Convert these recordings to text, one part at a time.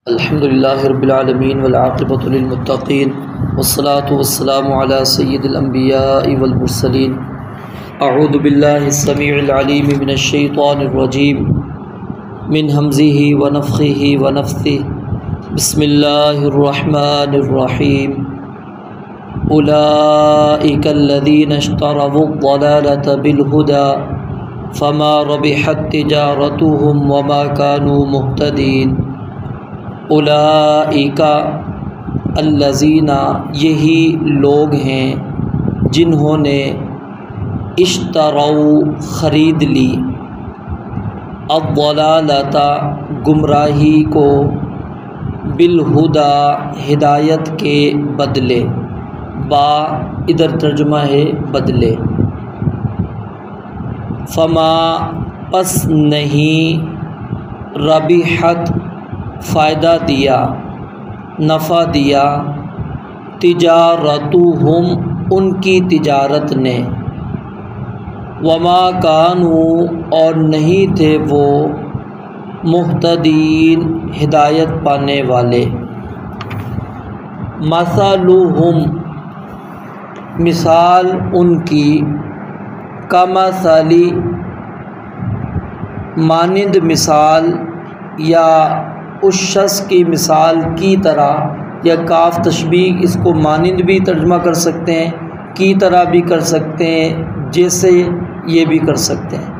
الحمد للہ رب العالمین والعاقبۃ للمتقین والصلاة والسلام علی سید الانبیاء والمرسلین۔ اعوذ باللہ السمیع العلیم من الشیطان الرجیم من ہمزہ ونفخہ ونفثہ۔ بسم اللہ الرحمن الرحیم۔ اولئک الذین اشتروا الضلالۃ بالہدی فما ربحت تجارتهم وما كانوا مہتدین۔ اولئک الذین، یہی لوگ ہیں جنہوں نے اشتروا خرید لی، الضلالۃ گمراہی کو، بالہدی ہدایت کے بدلے، با ادھر ترجمہ ہے بدلے، فما پس نہیں، ربحت فائدہ دیا، نفع دیا، تجارتہم ان کی تجارت نے، وما کانوا اور نہیں تھے وہ، مہتدین ہدایت پانے والے۔ مثلہم مثال ان کی، کمثل مانند مثال، یا اس شخص کی مثال کی طرح، یا کاف تشبیہ اس کو مانند بھی ترجمہ کر سکتے ہیں، کی طرح بھی کر سکتے ہیں، جیسے یہ بھی کر سکتے ہیں۔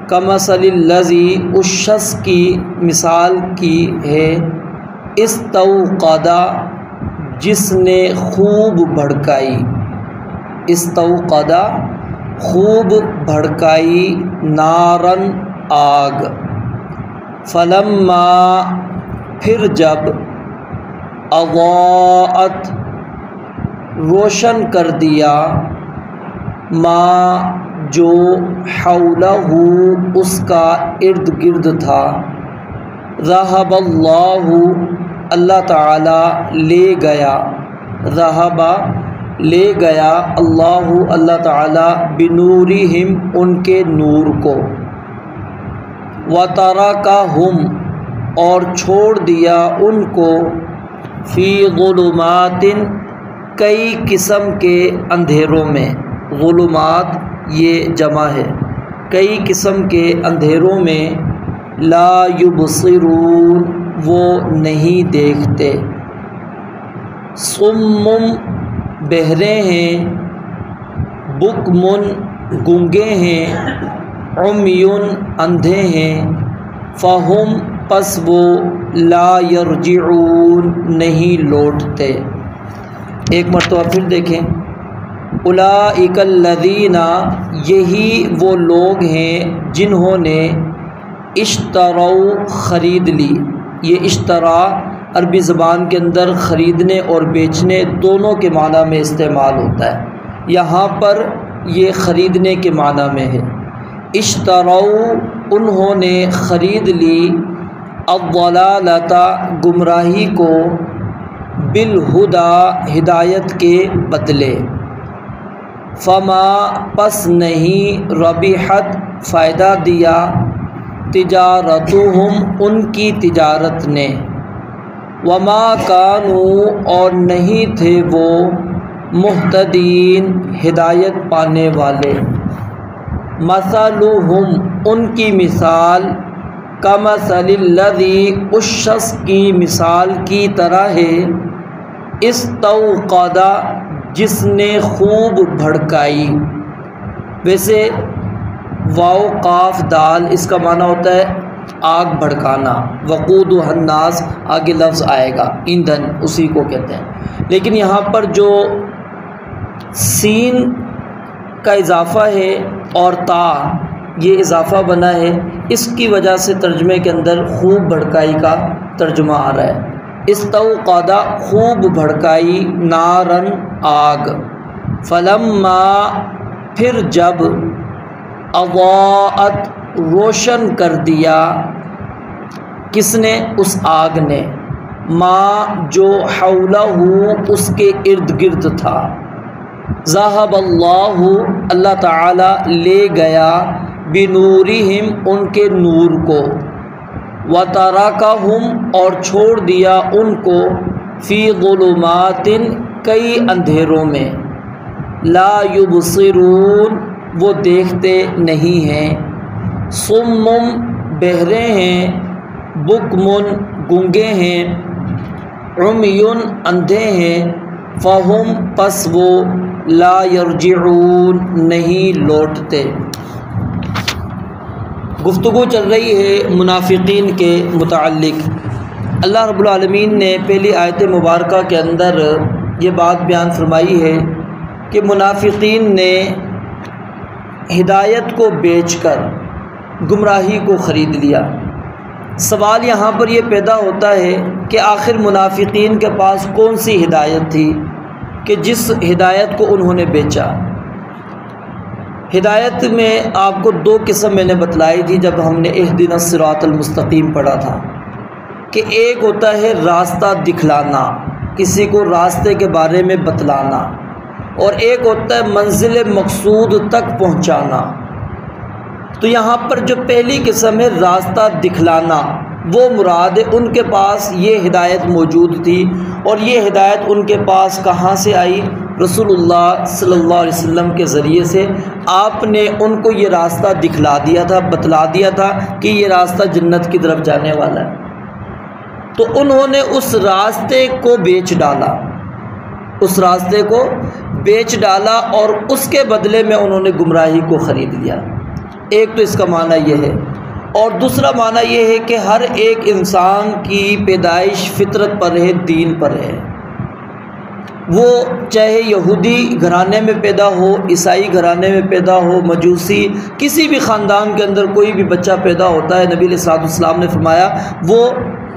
کمثل الذی اس شخص کی مثال کی ہے، استوقد جس نے خوب بھڑکائی، استوقد خوب بھڑکائی، نارن آگ، فلما پھر جب، اضاءت روشن کر دیا، ما جو، حولہ اس کا ارد گرد تھا، ذہب اللہ اللہ تعالی لے گیا، ذہب لے گیا، اللہ تعالی بنورہم ان کے نور کو، وترکہم اور چھوڑ دیا ان کو، فی ظلمات کئی قسم کے اندھیروں میں، ظلمات یہ جمع ہے، کئی قسم کے اندھیروں میں، لا یبصرون وہ نہیں دیکھتے، صم بہرے ہیں، بکم گونگے ہیں، عمی اندھے ہیں، فہم پس وہ، لا یرجعون نہیں لوٹتے۔ ایک مرتبہ پھر دیکھیں، اولئک الذین یہی وہ لوگ ہیں جنہوں نے اشتروا خرید لی۔ یہ اشترا عربی زبان کے اندر خریدنے اور بیچنے دونوں کے معنی میں استعمال ہوتا ہے، یہاں پر یہ خریدنے کے معنی میں ہے۔ اشتروا انہوں نے خرید لی، الضلالۃ گمراہی کو، بالہدی ہدایت کے بدلے، فما پس نہیں، ربحت فائدہ دیا، تجارتہم ان کی تجارت نے، وما کانوا اور نہیں تھے وہ، مہتدین ہدایت پانے والے۔ مثلہم ان کی مثال، کمثل الذی اس شخص کی مثال کی طرح ہے، استوقد جس نے خوب بھڑکائی۔ ویسے واو قاف دال اس کا معنی ہوتا ہے آگ بھڑکانا، وقودہ الناس آگے لفظ آئے گا، ایندھن اسی کو کہتے ہیں، لیکن یہاں پر جو سین کا اضافہ ہے اور تا یہ اضافہ بنا ہے، اس کی وجہ سے ترجمے کے اندر خوب بھڑکائی کا ترجمہ آ رہا ہے۔ استوقد خوب بھڑکائی، نارن آگ، فلما پھر جب، اضاءت روشن کر دیا، کس نے؟ اس آگ نے، ما جو، حولہ اس کے ارد گرد تھا، ذہب اللہ اللہ تعالی لے گیا، بنورہم ان کے نور کو، وَتَرَكَهُمْ اور چھوڑ دیا ان کو فی ظلمات کئی اندھیروں میں لا یبصرون وہ دیکھتے نہیں ہیں صم بہرے ہیں بکم گنگے ہیں عمی اندھے ہیں فہم پس وہ لا یرجعون نہیں لوٹتے۔ گفتگو چل رہی ہے منافقین کے متعلق۔ اللہ رب العالمین نے پہلی آیت مبارکہ کے اندر یہ بات بیان فرمائی ہے کہ منافقین نے ہدایت کو بیچ کر گمراہی کو خرید لیا۔ سوال یہاں پر یہ پیدا ہوتا ہے کہ آخر منافقین کے پاس کون سی ہدایت تھی کہ جس ہدایت کو انہوں نے بیچا؟ ہدایت میں آپ کو دو قسم میں نے بتلائی تھی جب ہم نے اہدنا الصراط المستقیم پڑھا تھا، کہ ایک ہوتا ہے راستہ دکھلانا، کسی کو راستے کے بارے میں بتلانا، اور ایک ہوتا ہے منزل مقصود تک پہنچانا۔ تو یہاں پر جو پہلی قسم ہے راستہ دکھلانا، وہ مراد ہے ان کے پاس یہ ہدایت موجود تھی، اور یہ ہدایت ان کے پاس کہاں سے آئی؟ رسول اللہ صلی اللہ علیہ وسلم کے ذریعے سے۔ آپ نے ان کو یہ راستہ دکھلا دیا تھا، بتلا دیا تھا کہ یہ راستہ جنت کی طرف جانے والا ہے۔ تو انہوں نے اس راستے کو بیچ ڈالا، اس راستے کو بیچ ڈالا، اور اس کے بدلے میں انہوں نے گمراہی کو خرید لیا۔ ایک تو اس کا معنی یہ ہے، اور دوسرا معنی یہ ہے کہ ہر ایک انسان کی پیدائش فطرت پر ہے، دین پر ہے۔ وہ چاہے یہودی گھرانے میں پیدا ہو، عیسائی گھرانے میں پیدا ہو، مجوسی، کسی بھی خاندان کے اندر کوئی بھی بچہ پیدا ہوتا ہے، نبی علیہ الصلوۃ والسلام نے فرمایا وہ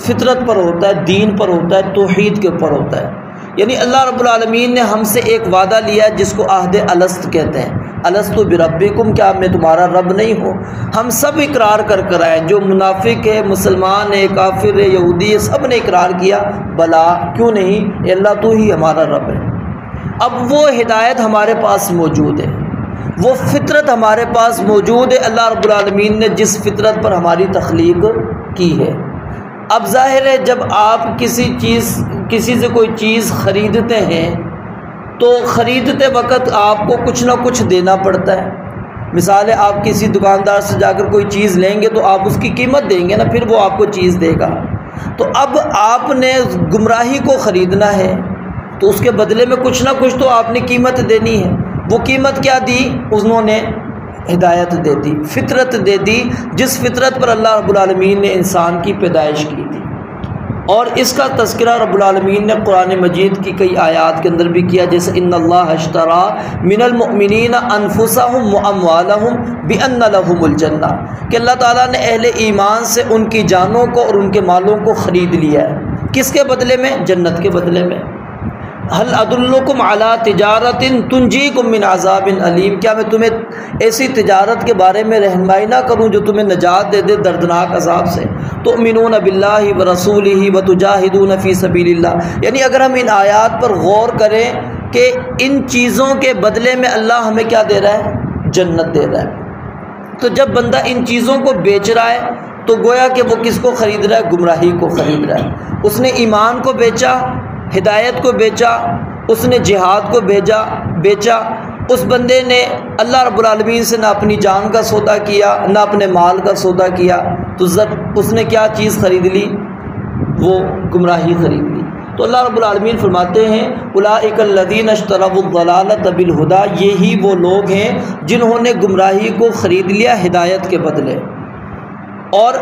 فطرت پر ہوتا ہے، دین پر ہوتا ہے، توحید کے اوپر ہوتا ہے۔ یعنی اللہ رب العالمین نے ہم سے ایک وعدہ لیا ہے جس کو عہد الست کہتے ہیں، الست بربکم، کیا میں تمہارا رب نہیں ہوں؟ ہم سب اقرار کر آئے، جو منافق ہے، مسلمان ہے، کافر ہے، یہودی ہے، سب نے اقرار کیا بلا، کیوں نہیں، اے اللہ تو ہی ہمارا رب ہے۔ اب وہ ہدایت ہمارے پاس موجود ہے، وہ فطرت ہمارے پاس موجود ہے، اللہ رب العالمین نے جس فطرت پر ہماری تخلیق کی ہے۔ اب ظاہر ہے جب آپ کسی سے کوئی چیز خریدتے ہیں تو خریدتے وقت آپ کو کچھ نہ کچھ دینا پڑتا ہے۔ مثال ہے آپ کسی دکاندار سے جا کر کوئی چیز لیں گے تو آپ اس کی قیمت دیں گے نا، پھر وہ آپ کو چیز دے گا۔ تو اب آپ نے گمراہی کو خریدنا ہے تو اس کے بدلے میں کچھ نہ کچھ تو آپ نے قیمت دینی ہے۔ وہ قیمت کیا دی؟ انہوں نے ہدایت دے دی، فطرت دے دی، جس فطرت پر اللہ رب العالمین نے انسان کی پیدائش کی تھی۔ اور اس کا تذکرہ رب العالمین نے قرآن مجید کی کئی آیات کے اندر بھی کیا، جیسے ان اللہ اشترى من المؤمنین انفسهم واموالهم بان لهم الجنہ، کہ اللہ تعالیٰ نے اہل ایمان سے ان کی جانوں کو اور ان کے مالوں کو خرید لیا ہے۔ کس کے بدلے میں؟ جنت کے بدلے میں۔ هل ادلکم علی تجارت تنجیکم من عذاب علیم، کیا میں تمہیں ایسی تجارت کے بارے میں رہنمائی نہ کروں جو تمہیں نجات دے دے دردناک عذاب سے؟ تؤمنون باللہ ورسولہ وتجاہدون فی سبیل اللہ۔ یعنی اگر ہم ان آیات پر غور کریں کہ ان چیزوں کے بدلے میں اللہ ہمیں کیا دے رہا ہے؟ جنت دے رہا ہے۔ تو جب بندہ ان چیزوں کو بیچ رہا ہے تو گویا کہ وہ کس کو خرید رہا ہے؟ گمراہی کو خرید رہا ہے۔ اس نے ایمان کو بیچا، ہدایت کو بیچا، اس نے جہاد کو بیچا۔ اس بندے نے اللہ رب العالمین سے نہ اپنی جان کا سودا کیا، نہ اپنے مال کا سودا کیا، تو اس نے کیا چیز خرید لی؟ وہ گمراہی خرید لی۔ تو اللہ رب العالمین فرماتے ہیں اولئک الذین اشتروا الضلالۃ بالہدی، یہی وہ لوگ ہیں جنہوں نے گمراہی کو خرید لیا ہدایت کے بدلے۔ اور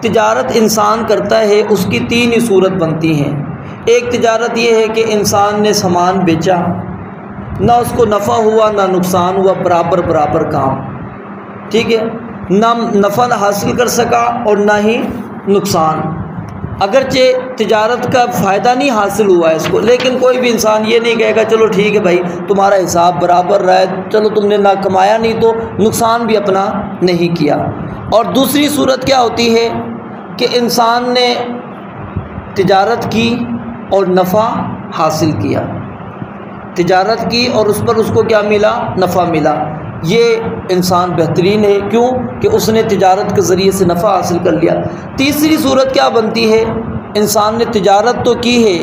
تجارت انسان کرتا ہے، اس کی تین ہی صورت بنتی ہیں۔ ایک تجارت یہ ہے کہ انسان نے سامان بیچا، نہ اس کو نفع ہوا نہ نقصان ہوا، برابر کام، ٹھیک ہے، نہ نفع حاصل کر سکا اور نہ ہی نقصان۔ اگرچہ تجارت کا فائدہ نہیں حاصل ہوا ہے اس کو، لیکن کوئی بھی انسان یہ نہیں کہے گا چلو ٹھیک ہے بھائی تمہارا حساب برابر رہا ہے، چلو تم نے نہ کمایا نہیں تو نقصان بھی اپنا نہیں کیا۔ اور دوسری صورت کیا ہوتی ہے کہ انسان نے تجارت کی اور نفع حاصل کیا، تجارت کی اور اس پر اس کو کیا ملا؟ نفع ملا۔ یہ انسان بہترین ہے، کیوں کہ اس نے تجارت کے ذریعے سے نفع حاصل کر لیا۔ تیسری صورت کیا بنتی ہے؟ انسان نے تجارت تو کی ہے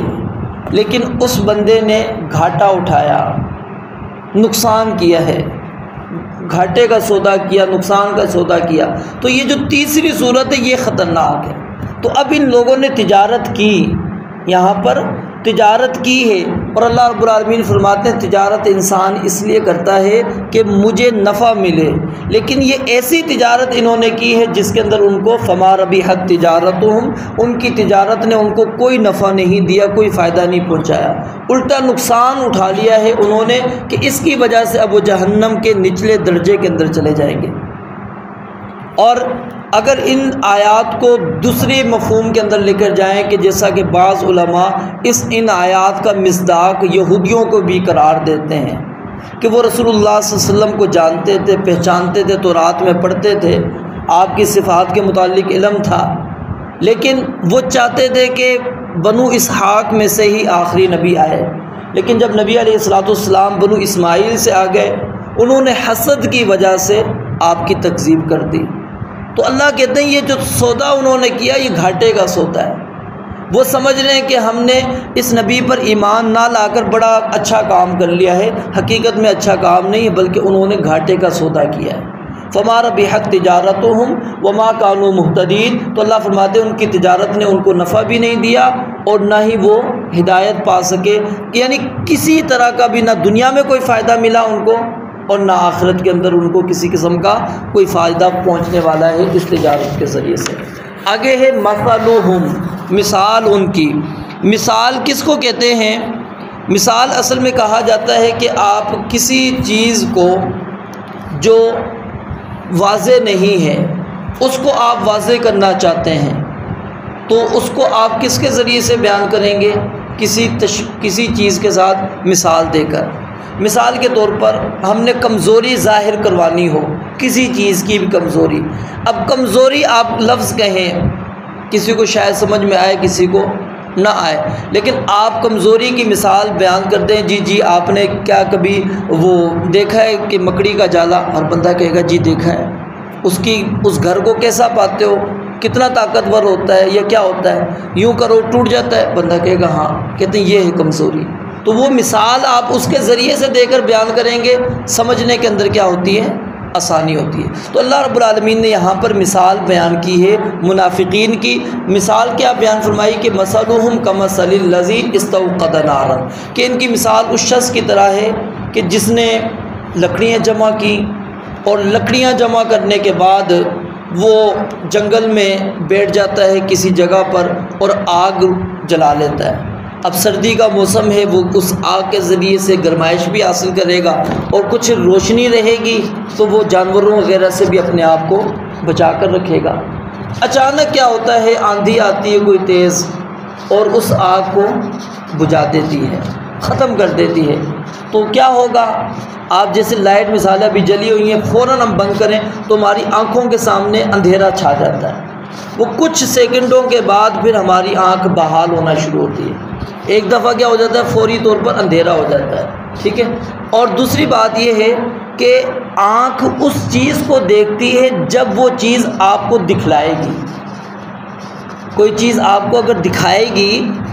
لیکن اس بندے نے گھاٹا اٹھایا، نقصان کیا ہے، گھاٹے کا سودا کیا، نقصان کا سودا کیا، تو یہ جو تیسری صورت ہے یہ خطرناک ہے۔ تو اب ان لوگوں نے تجارت کی، یہاں پر تجارت کی ہے، اور اللہ رب العالمین فرماتے ہیں تجارت انسان اس لیے کرتا ہے کہ مجھے نفع ملے، لیکن یہ ایسی تجارت انہوں نے کی ہے جس کے اندر ان کو فما ربحت تجارتہم، ان کی تجارت نے ان کو کوئی نفع نہیں دیا، کوئی فائدہ نہیں پہنچایا، الٹا نقصان اٹھا لیا ہے انہوں نے کہ اس کی وجہ سے اب وہ جہنم کے نچلے درجے کے اندر چلے جائیں گے۔ اور اگر ان آیات کو دوسرے مفہوم کے اندر لے کر جائیں کہ جیسا کہ بعض علماء ان آیات کا مصداق یہودیوں کو بھی قرار دیتے ہیں کہ وہ رسول اللہ صلی اللہ علیہ وسلم کو جانتے تھے، پہچانتے تھے، تورات میں پڑھتے تھے، آپ کی صفات کے متعلق علم تھا، لیکن وہ چاہتے تھے کہ بنو اسحاق میں سے ہی آخری نبی آئے، لیکن جب نبی علیہ الصلوۃ والسلام بنو اسماعیل سے آ گئے انہوں نے حسد کی وجہ سے آپ کی تکذیب کر دی۔ تو اللہ کہتے ہیں یہ جو سودا انہوں نے کیا یہ گھاٹے کا سودا ہے۔ وہ سمجھ رہے ہیں کہ ہم نے اس نبی پر ایمان نہ لا کر بڑا اچھا کام کر لیا ہے، حقیقت میں اچھا کام نہیں ہے بلکہ انہوں نے گھاٹے کا سودا کیا ہے۔ فما ربحت تجارتہم وما کانوا مہتدین، تو اللہ فرماتے ہیں ان کی تجارت نے ان کو نفع بھی نہیں دیا اور نہ ہی وہ ہدایت پا سکے، یعنی کسی طرح کا بھی نہ دنیا میں کوئی فائدہ ملا ان کو اور نہ آخرت کے اندر ان کو کسی قسم کا کوئی فائدہ پہنچنے والا ہے اس تجارت کے ذریعے سے۔ آگے ہے مثلہم، مثال ان کی۔ مثال کس کو کہتے ہیں؟ مثال اصل میں کہا جاتا ہے کہ آپ کسی چیز کو جو واضح نہیں ہے اس کو آپ واضح کرنا چاہتے ہیں تو اس کو آپ کس کے ذریعے سے بیان کریں گے؟ کسی چیز کے ساتھ مثال دے کر۔ مثال کے طور پر ہم نے کمزوری ظاہر کروانی ہو، کسی چیز کی بھی کمزوری، اب کمزوری آپ لفظ کہیں کسی کو شاید سمجھ میں آئے کسی کو نہ آئے، لیکن آپ کمزوری کی مثال بیان کرتے ہیں، جی آپ نے کیا کبھی وہ دیکھا ہے کہ مکڑی کا جالا؟ ہر بندہ کہے گا جی دیکھا ہے۔ اس گھر کو کیسا پاتے ہو؟ کتنا طاقتور ہوتا ہے یا کیا ہوتا ہے؟ یوں کرو ٹوٹ جاتا ہے، بندہ کہے گا ہاں، کہتے ہیں یہ ہے کمزوری۔ تو وہ مثال آپ اس کے ذریعے سے دے کر بیان کریں گے، سمجھنے کے اندر کیا ہوتی ہے؟ آسانی ہوتی ہے۔ تو اللہ رب العالمین نے یہاں پر مثال بیان کی ہے منافقین کی۔ مثال کیا بیان فرمائی کہ مثلہم کمثل الذی استوقد نارا، کہ ان کی مثال اس شخص کی طرح ہے کہ جس نے لکڑیاں جمع کی اور لکڑیاں جمع کرنے کے بعد وہ جنگل میں بیٹھ جاتا ہے کسی جگہ پر اور آگ جلا لیتا ہے۔ اب سردی کا موسم ہے، وہ اس آگ کے ذریعے سے گرمائش بھی حاصل کرے گا اور کچھ روشنی رہے گی تو وہ جانوروں وغیرہ سے بھی اپنے آپ کو بچا کر رکھے گا۔ اچانک کیا ہوتا ہے؟ آندھی آتی ہے کوئی تیز اور اس آگ کو بجھا دیتی ہے، ختم کر دیتی ہے، تو کیا ہوگا؟ آپ جیسے لائٹ مثال ابھی جلی ہوئی ہیں، فوراً ہم بند کریں تو ہماری آنکھوں کے سامنے اندھیرا چھا جاتا ہے، وہ کچھ سیکنڈوں کے بعد پھر ہماری آنکھ بحال ہونا شروع ہوتی ہے۔ ایک دفعہ کیا ہو جاتا ہے؟ فوری طور پر اندھیرا ہو جاتا ہے، ٹھیک ہے۔ اور دوسری بات یہ ہے کہ آنکھ اس چیز کو دیکھتی ہے جب وہ چیز آپ کو دکھلائے گی۔ کوئی چیز آپ کو اگر دکھائے گی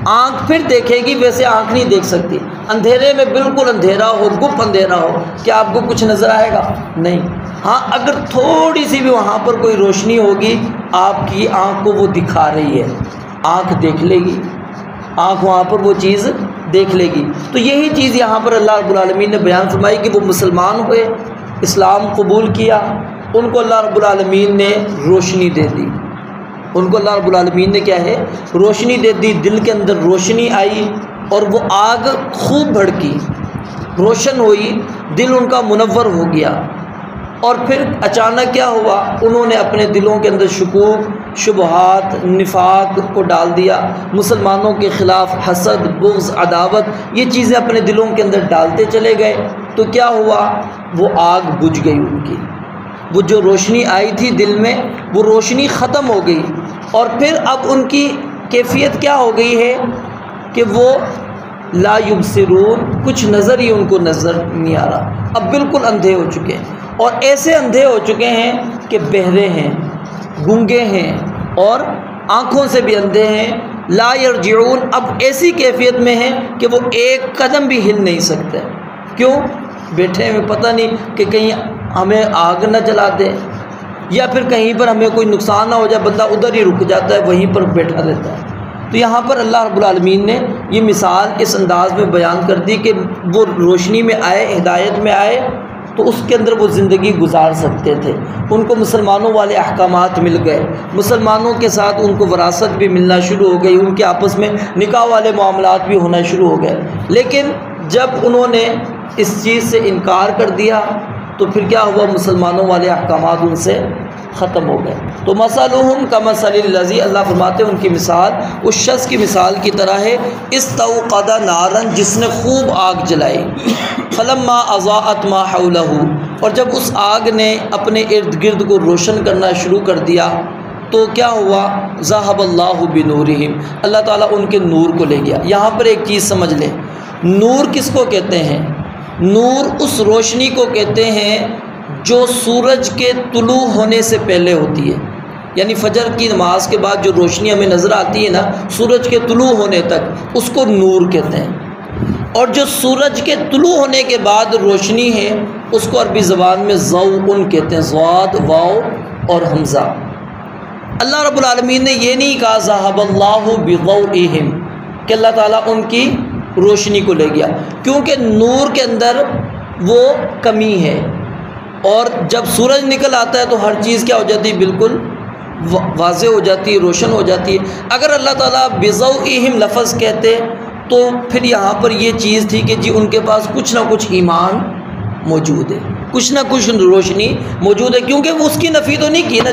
آنکھ پھر دیکھے گی، ویسے آنکھ نہیں دیکھ سکتی۔ اندھیرے میں بالکل اندھیرا ہو، گپ اندھیرا ہو، کیا آپ کو کچھ نظر آئے گا؟ نہیں۔ ہاں اگر تھوڑی سی بھی وہاں پر کوئی روشنی ہوگی آپ کی آنکھ کو وہ دکھا رہی ہے، آنکھ دیکھ لے گی، آنکھ وہاں پر وہ چیز دیکھ لے گی۔ تو یہی چیز یہاں پر اللہ رب العالمین نے بیان فرمائی کہ وہ مسلمان ہوئے، اسلام قبول کیا، ان کو اللہ رب العالمین نے روشنی دے دی، ان کو اللہ رب العالمین نے کیا ہے؟ روشنی دے دی، دل کے اندر روشنی آئی اور وہ آگ خوب بھڑکی، روشن ہوئی، دل ان کا منور ہو گیا۔ اور پھر اچانک کیا ہوا؟ انہوں نے اپنے دلوں کے اندر شکوک، شبہات، نفاق کو ڈال دیا، مسلمانوں کے خلاف حسد، بغض، عداوت، یہ چیزیں اپنے دلوں کے اندر ڈالتے چلے گئے۔ تو کیا ہوا؟ وہ آگ بجھ گئی ان کی، وہ جو روشنی آئی تھی دل میں وہ روشنی ختم ہو گئی۔ اور پھر اب ان کی کیفیت کیا ہو گئی ہے کہ وہ لا یبصرون، کچھ نظر ہی ان کو نظر نہیں آ رہا، اب بالکل اندھے ہو چکے ہیں۔ اور ایسے اندھے ہو چکے ہیں کہ بہرے ہیں، گونگے ہیں اور آنکھوں سے بھی اندھے ہیں، لا یرجعون، اب ایسی کیفیت میں ہیں کہ وہ ایک قدم بھی ہل نہیں سکتے۔ کیوں؟ بیٹھے ہوئے پتہ نہیں کہ کہیں ہمیں آگ نہ جلا دے یا پھر کہیں پر ہمیں کوئی نقصان نہ ہو جائے، بندہ ادھر ہی رک جاتا ہے، وہیں پر بیٹھا رہتا ہے۔ تو یہاں پر اللہ رب العالمین نے یہ مثال اس انداز میں بیان کر دی کہ وہ روشنی میں آئے، ہدایت میں آئے تو اس کے اندر وہ زندگی گزار سکتے تھے، ان کو مسلمانوں والے احکامات مل گئے، مسلمانوں کے ساتھ ان کو وراثت بھی ملنا شروع ہو گئی، ان کے آپس میں نکاح والے معاملات بھی ہونا شروع ہو گئے۔ لیکن جب انہوں نے اس چیز سے انکار کر دیا تو پھر کیا ہوا؟ مسلمانوں والے احکامات ان سے ختم ہو گئے۔ تو مثلہم کمثل الذی، اللہ فرماتے ہیں ان کی مثال اس شخص کی مثال کی طرح ہے، استوقد نارا، جس نے خوب آگ جلائی، فلما اضاءت ما حولہ، اور جب اس آگ نے اپنے ارد گرد کو روشن کرنا شروع کر دیا تو کیا ہوا؟ ذہب اللہ بنورہم، اللہ تعالیٰ ان کے نور کو لے گیا۔ یہاں پر ایک چیز سمجھ لیں، نور کس کو کہتے ہیں؟ نور اس روشنی کو کہتے ہیں جو سورج کے طلوع ہونے سے پہلے ہوتی ہے، یعنی فجر کی نماز کے بعد جو روشنی ہمیں نظر آتی ہے نا، سورج کے طلوع ہونے تک، اس کو نور کہتے ہیں۔ اور جو سورج کے طلوع ہونے کے بعد روشنی ہے اس کو عربی زبان میں ضوء کہتے ہیں، ضاد، واو اور حمزہ۔ اللہ رب العالمین نے یہ نہیں کہا ذہب اللہ بضوئہم کہ اللہ تعالیٰ ان کی روشنی کو لے گیا، کیونکہ نور کے اندر وہ کمی ہے، اور جب سورج نکل آتا ہے تو ہر چیز کیا ہو جاتی ہے؟ بالکل واضح ہو جاتی ہے، روشن ہو جاتی ہے۔ اگر اللہ تعالیٰ بضوئہم لفظ کہتے تو پھر یہاں پر یہ چیز تھی کہ جی ان کے پاس کچھ نہ کچھ ایمان موجود ہے، کچھ نہ کچھ روشنی موجود ہے، کیونکہ وہ اس کی نفی تو نہیں کی نا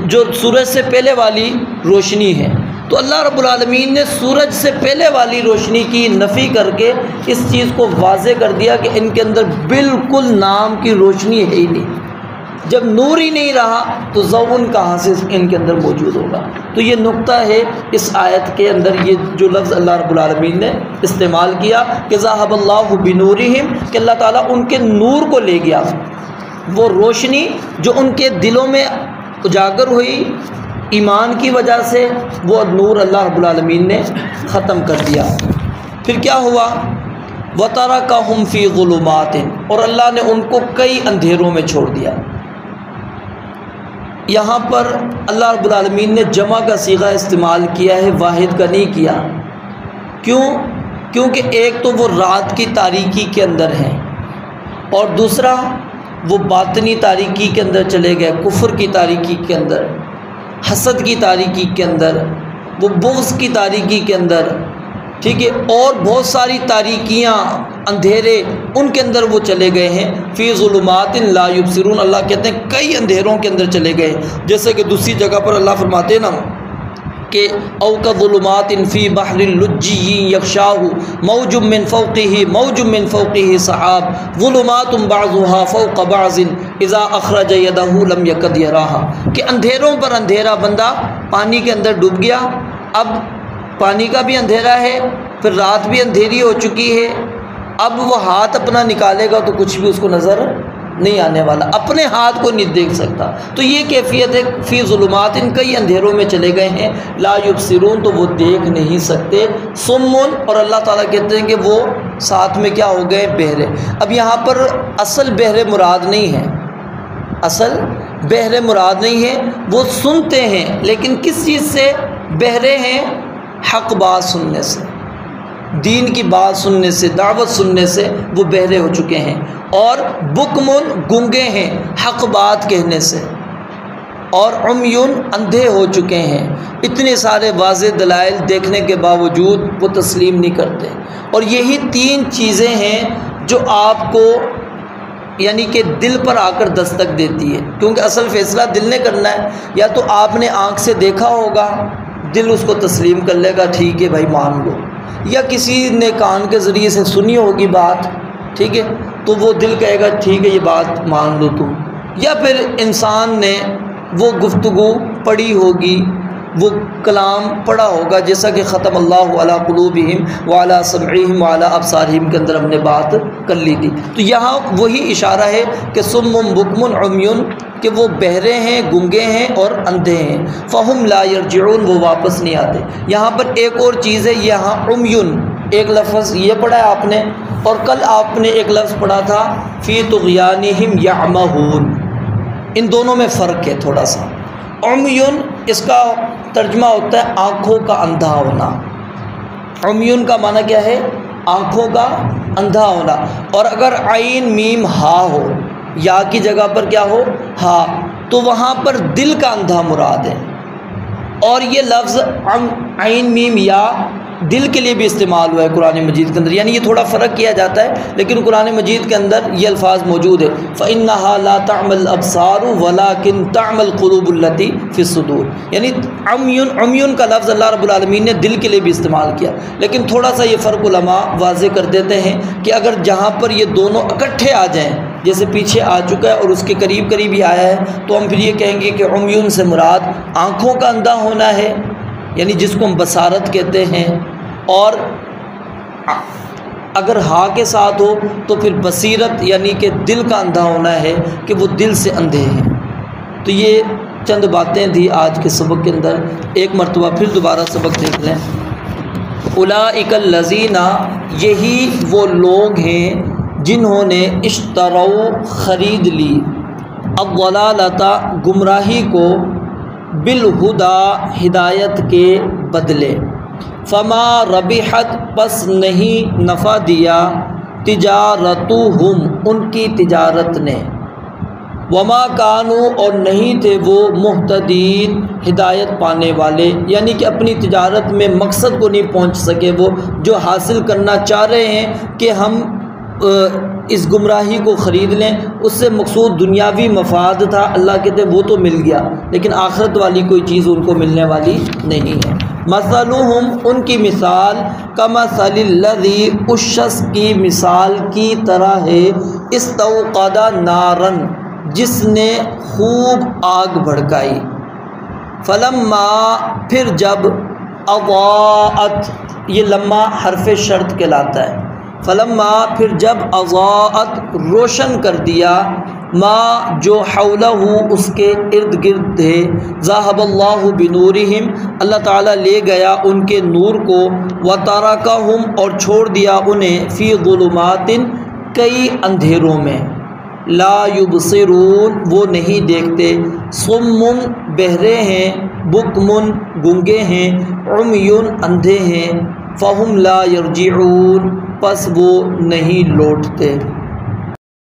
جو سورج سے پہلے والی روشنی ہے۔ تو اللہ رب العالمین نے سورج سے پہلے والی روشنی کی نفی کر کے اس چیز کو واضح کر دیا کہ ان کے اندر بالکل نام کی روشنی ہے ہی نہیں۔ جب نور ہی نہیں رہا تو ضوء کہاں سے ان کے اندر موجود ہوگا؟ تو یہ نقطہ ہے اس آیت کے اندر، یہ جو لفظ اللہ رب العالمین نے استعمال کیا کہ ذہب اللہ بنورہم، کہ اللہ تعالیٰ ان کے نور کو لے گیا، وہ روشنی جو ان کے دلوں میں اجاگر ہوئی ایمان کی وجہ سے، وہ نور اللہ رب العالمین نے ختم کر دیا۔ پھر کیا ہوا؟ وَتَرَكَهُمْ فِي ظُلُمَاتٍ، اور اللہ نے ان کو کئی اندھیروں میں چھوڑ دیا۔ یہاں پر اللہ رب العالمین نے جمع کا صیغہ استعمال کیا ہے، واحد کا نہیں کیا۔ کیوں؟ کیونکہ ایک تو وہ رات کی تاریکی کے اندر ہیں، اور دوسرا وہ باطنی تاریکی کے اندر چلے گئے، کفر کی تاریکی کے اندر، حسد کی تاریکی کے اندر، وہ بغض کی تاریکی کے اندر، ٹھیک ہے، اور بہت ساری تاریکیاں، اندھیرے، ان کے اندر وہ چلے گئے ہیں۔ فی ظلمات لا یبصرون، اللہ کہتے ہیں کئی اندھیروں کے اندر چلے گئے، جیسے کہ دوسری جگہ پر اللہ فرماتے ہیں نا کہ او کظلمات فی بحر لجی یغشاہ موج من فوقہ موج من فوقہ سحاب ظلمات بعضها فوق بعض اذا اخرج یدہ لم یکد یراہا، کہ اندھیروں پر اندھیرا، بندہ پانی کے اندر ڈوب گیا، اب پانی کا بھی اندھیرا ہے، پھر رات بھی اندھیری ہو چکی ہے، اب وہ ہاتھ اپنا نکالے گا تو کچھ بھی اس کو نظر نہیں آنے والا، اپنے ہاتھ کو نہیں دیکھ سکتا۔ تو یہ کیفیت ہے، فی ظلمات، ان کئی اندھیروں میں چلے گئے ہیں، لا یبصرون، تو وہ دیکھ نہیں سکتے، سمن، اور اللہ تعالیٰ کہتے ہیں کہ وہ ساتھ میں کیا ہو گئے؟ بہرے۔ اب یہاں پر اصل بہرے مراد نہیں ہے، اصل بہرے مراد نہیں ہے، وہ سنتے ہیں لیکن کس چیز سے بہرے ہیں؟ حق بات سننے سے، دین کی بات سننے سے، دعوت سننے سے وہ بہرے ہو چکے ہیں، اور بکمن، گنگے ہیں حق بات کہنے سے، اور عمیون، اندھے ہو چکے ہیں، اتنے سارے واضح دلائل دیکھنے کے باوجود وہ تسلیم نہیں کرتے۔ اور یہی تین چیزیں ہیں جو آپ کو یعنی کہ دل پر آ کر دستک دیتی ہے، کیونکہ اصل فیصلہ دل نے کرنا ہے۔ یا تو آپ نے آنکھ سے دیکھا ہوگا، دل اس کو تسلیم کر لے گا، ٹھیک ہے بھائی مان لو، یا کسی نے کان کے ذریعے سے سنی ہوگی بات، ٹھیک ہے، تو وہ دل کہے گا ٹھیک ہے یہ بات مان لو تم، یا پھر انسان نے وہ گفتگو پڑھی ہوگی وہ کلام پڑھا ہوگا، جیسا کہ ختم اللہ علی قلوبہم وعلی سمعہم وعلی ابصارہم کے اندر ہم نے بات کر لی تھی۔ تو یہاں وہی اشارہ ہے کہ صم بکم عمی، کہ وہ بہرے ہیں، گنگے ہیں اور اندھے ہیں، فہم لا یرجعون، وہ واپس نہیں آتے۔ یہاں پر ایک اور چیز ہے، یہاں عمیٌ ایک لفظ یہ پڑھا ہے آپ نے، اور کل آپ نے ایک لفظ پڑھا تھا فی طغیانہم یعمہون، ان دونوں میں فرق ہے تھوڑا سا۔ عمیٌ اس کا ترجمہ ہوتا ہے آنکھوں کا اندھا ہونا، عمیٌ کا معنی کیا ہے؟ آنکھوں کا اندھا ہونا۔ اور اگر عین میم ہا ہو، یا کی جگہ پر کیا ہو؟ ہا، تو وہاں پر دل کا اندھا مراد ہے۔ اور یہ لفظ عین میم یا دل کے لیے بھی استعمال ہوا ہے قرآن مجید کے اندر، یعنی یہ تھوڑا فرق کیا جاتا ہے، لیکن قرآن مجید کے اندر یہ الفاظ موجود ہے فَإِنَّهَا لَا تَعْمَى الْأَبْصَارُ وَلَكِنْ تَعْمَى الْقُلُوبُ الَّتِي فِي الصُّدُورِ، یعنی عمیٌ کا لفظ اللہ رب العالمین نے دل کے لیے بھی استعمال کیا، لیکن تھوڑا سا یہ فرق علماء واضح کر دیتے ہیں کہ اگر جہاں پر یہ دونوں اکٹھے آ جائیں، جیسے پیچھے آ چکا ہے اور اس کے قریب قریب ہی آیا ہے، تو ہم پھر یہ کہیں گے کہ عمیٌ سے مراد آنکھوں کا اندھا ہونا ہے، یعنی جس کو ہم بصارت کہتے ہیں، اور اگر ہا کے ساتھ ہو تو پھر بصیرت، یعنی کہ دل کا اندھا ہونا ہے کہ وہ دل سے اندھے ہیں۔ تو یہ چند باتیں تھی آج کے سبق کے اندر، ایک مرتبہ پھر دوبارہ سبق دیکھ لیں۔ اولئک الذین، یہی وہ لوگ ہیں جنہوں نے اشتروا، خرید لی، الضلالۃ، گمراہی کو، بالہدی، ہدایت کے بدلے، فما ربحت، پس نہیں نفع دیا، تجارتہم، ان کی تجارت نے، وما کانوا، اور نہیں تھے وہ، مہتدین، ہدایت پانے والے، یعنی کہ اپنی تجارت میں مقصد کو نہیں پہنچ سکے، وہ جو حاصل کرنا چاہ رہے ہیں کہ ہم اس گمراہی کو خرید لیں، اس سے مقصود دنیاوی مفاد تھا، اللہ کہتے ہیں وہ تو مل گیا، لیکن آخرت والی کوئی چیز ان کو ملنے والی نہیں ہے۔ مثلہم، ان کی مثال، کمثل الذی، اس شخص کی مثال کی طرح ہے، استوقد نارن، جس نے خوب آگ بھڑکائی، فلما، پھر جب، اضاءت، یہ لما حرف شرط کہلاتا ہے، فلما، پھر جب، اضاءت، روشن کر دیا، ما، جو، حولہ، اس کے ارد گرد تھے، ذہب اللہ بنورہم، اللہ تعالیٰ لے گیا ان کے نور کو، وترکہم، اور چھوڑ دیا انہیں، فی ظلمات، کئی اندھیروں میں، لا یبصرون، وہ نہیں دیکھتے، صم، بہرے ہیں، بکم، گنگے ہیں، عمی، اندھے ہیں، فہم لا یرجعون، پس وہ نہیں لوٹتے۔